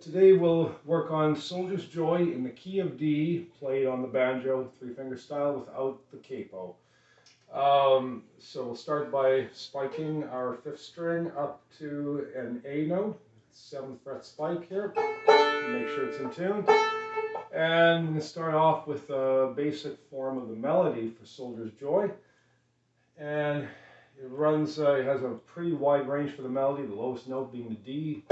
Today we'll work on Soldier's Joy in the key of D, played on the banjo, three-finger style without the capo. So we'll start by spiking our fifth string up to an A note, 7th fret spike here, make sure it's in tune. And we'll start off with a basic form of the melody for Soldier's Joy. And it runs, it has a pretty wide range for the melody, the lowest note being the D,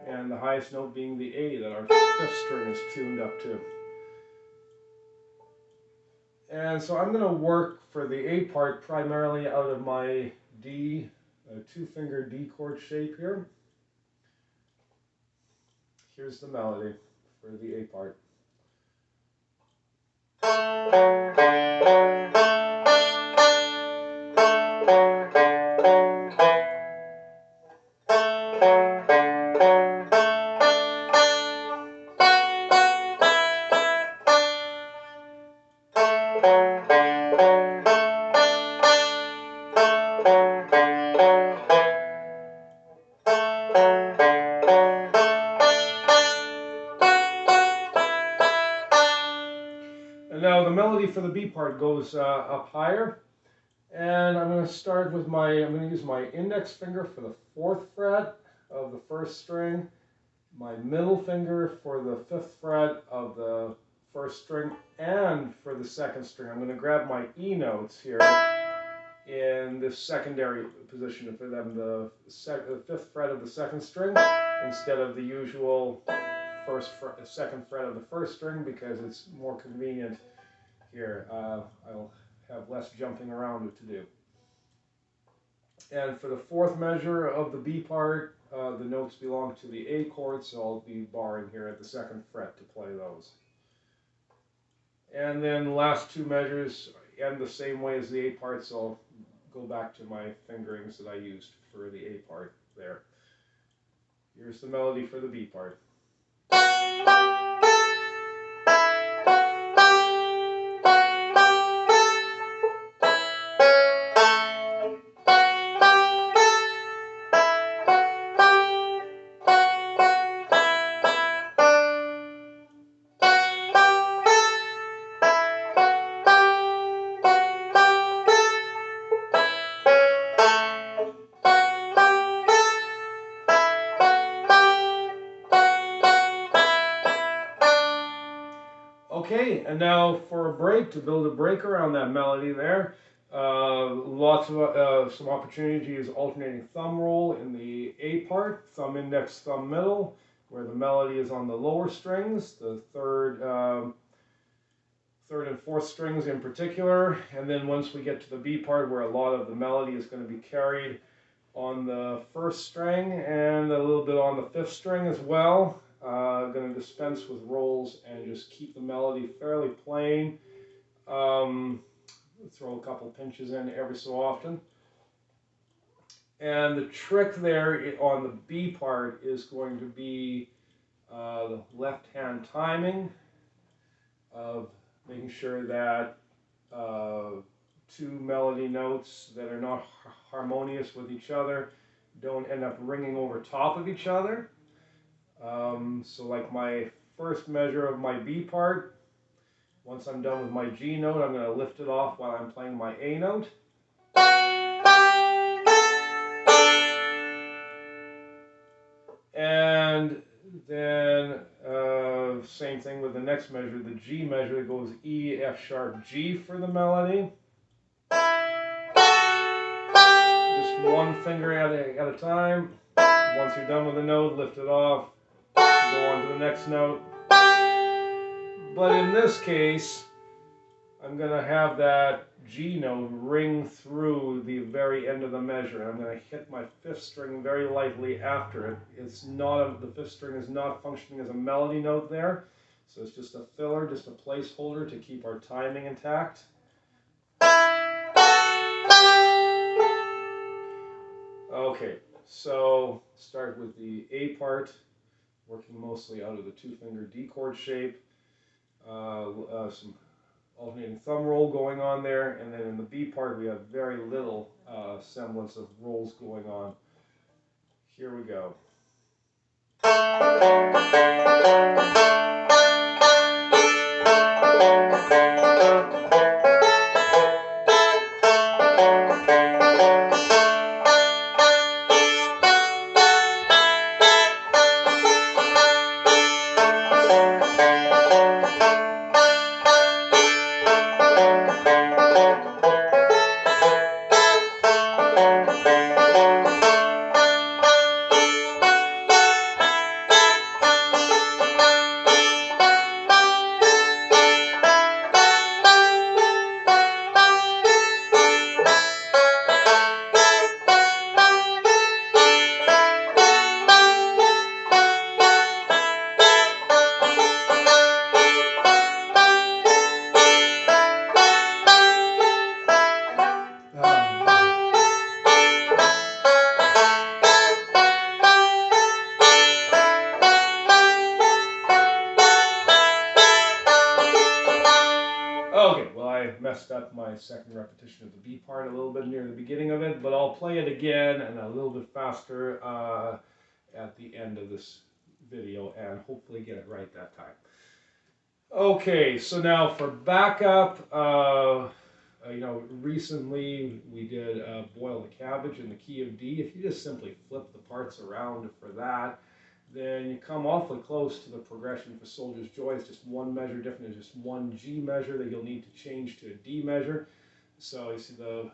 and the highest note being the A that our fifth string is tuned up to. And so I'm going to work for the A part primarily out of my D, two-finger D chord shape here. Here's the melody for the A part. And now the melody for the B part goes up higher, and I'm going to start with I'm going to use my index finger for the 4th fret of the 1st string, my middle finger for the 5th fret of the 1st string, and for the 2nd string. I'm going to grab my E notes here in this secondary position for them, the 5th fret of the 2nd string, instead of the usual 2nd fret of the 1st string, because it's more convenient here. I'll have less jumping around to do. And for the 4th measure of the B part, the notes belong to the A chord, so I'll be barring here at the 2nd fret to play those. And then the last 2 measures end the same way as the A part, so I'll go back to my fingerings that I used for the A part there. Here's the melody for the B part. Okay, and now for a break, to build a break around that melody there, lots of some opportunity to use alternating thumb roll in the A part, thumb index, thumb middle, where the melody is on the lower strings, the third and 4th strings in particular, and then once we get to the B part, where a lot of the melody is going to be carried on the 1st string and a little bit on the 5th string as well. Going to dispense with rolls and just keep the melody fairly plain. Throw a couple pinches in every so often. And the trick there on the B part is going to be the left-hand timing of making sure that 2 melody notes that are not harmonious with each other don't end up ringing over top of each other. So like my 1st measure of my B part, once I'm done with my G note, I'm going to lift it off while I'm playing my A note. And then same thing with the next measure, the G measure, that goes E, F sharp, G for the melody. Just 1 finger at a time. Once you're done with the note, lift it off, go on to the next note. But in this case, I'm going to have that G note ring through the very end of the measure. I'm going to hit my 5th string very lightly after it. It's not the 5th string is not functioning as a melody note there, so it's just a filler, just a placeholder to keep our timing intact. Okay, so start with the A part, working mostly out of the 2-finger D chord shape. Some alternating thumb roll going on there, and then in the B part we have very little semblance of rolls going on. Here we go. Okay, well, I messed up my second repetition of the B part a little bit near the beginning of it, but I'll play it again and a little bit faster at the end of this video and hopefully get it right that time. Okay, so now for backup, recently we did Boil the Cabbage in the key of D. If you just simply flip the parts around for that, then you come awfully close to the progression for Soldier's Joy. It's just one measure different. There's just one G measure that you'll need to change to a D measure. So you see the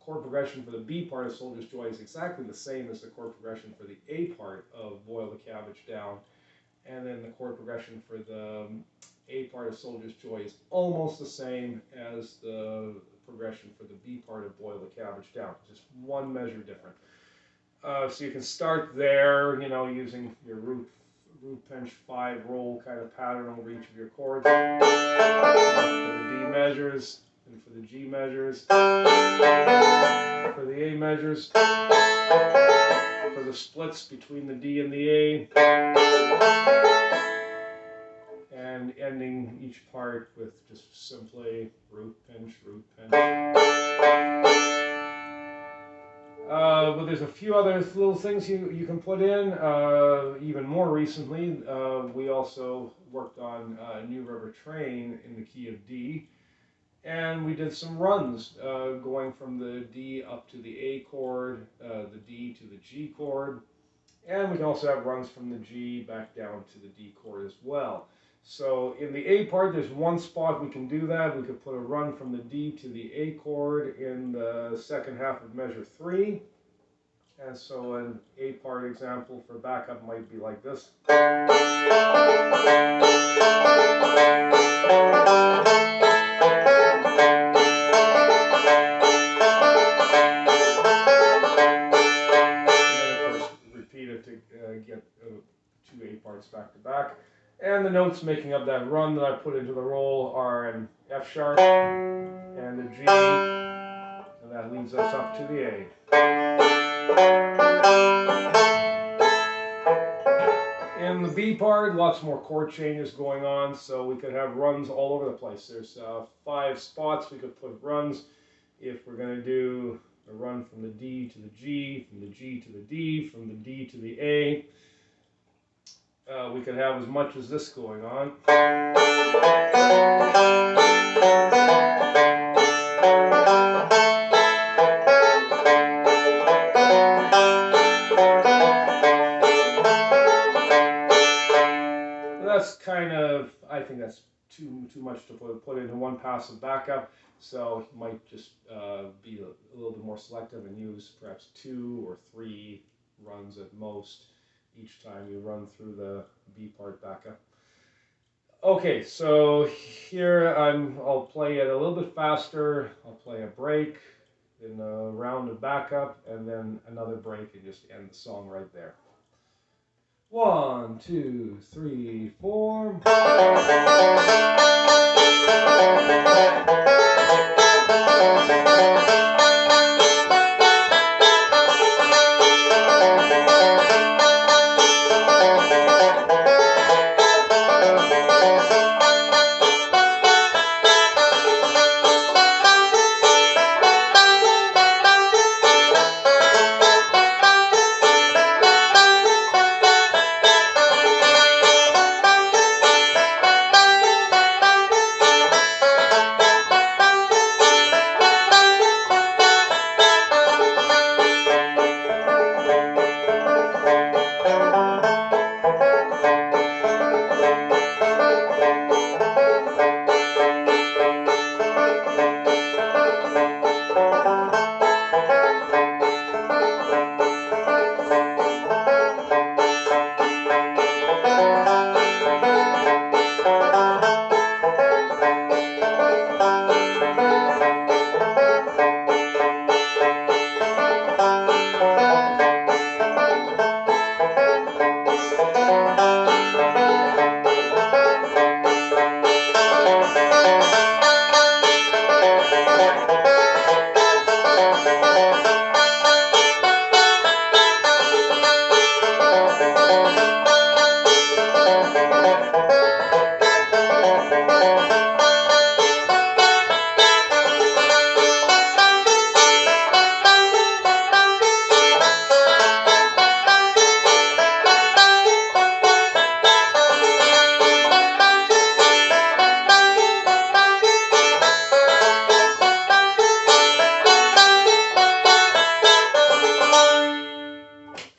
chord progression for the B part of Soldier's Joy is exactly the same as the chord progression for the A part of Boil the Cabbage Down. And then the chord progression for the A part of Soldier's Joy is almost the same as the progression for the B part of Boil the Cabbage Down. Just one measure different. So you can start there, using your root pinch 5 roll kind of pattern over each of your chords. For the D measures, and for the G measures, for the A measures, for the splits between the D and the A, and ending each part with just simply root pinch, root pinch. But there's a few other little things you can put in. Even more recently, we also worked on New River Train in the key of D. And we did some runs going from the D up to the A chord, the D to the G chord. And we can also have runs from the G back down to the D chord as well. So in the A part, there's one spot we can do that. We could put a run from the D to the A chord in the second half of measure 3. And so an A part example for backup might be like this. Get 2 A parts back to back. And the notes making up that run that I put into the roll are an F sharp and a G, and that leads us up to the A. In the B part, lots more chord changes going on, so we could have runs all over the place. There's 5 spots we could put runs. If we're going to do a run from the D to the G, from the G to the D, from the D to the A, we could have as much as this going on. That's kind of, I think that's too much to put into one pass of backup, so you might just be a little bit more selective and use perhaps 2 or 3 runs at most each time you run through the B part backup. Okay, so here I'll play it a little bit faster. I'll play a break, then a round of backup, and then another break, and just end the song right there. 1, 2, 3, 4.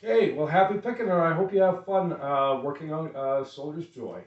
Okay, well, happy picking, and I hope you have fun working on Soldier's Joy.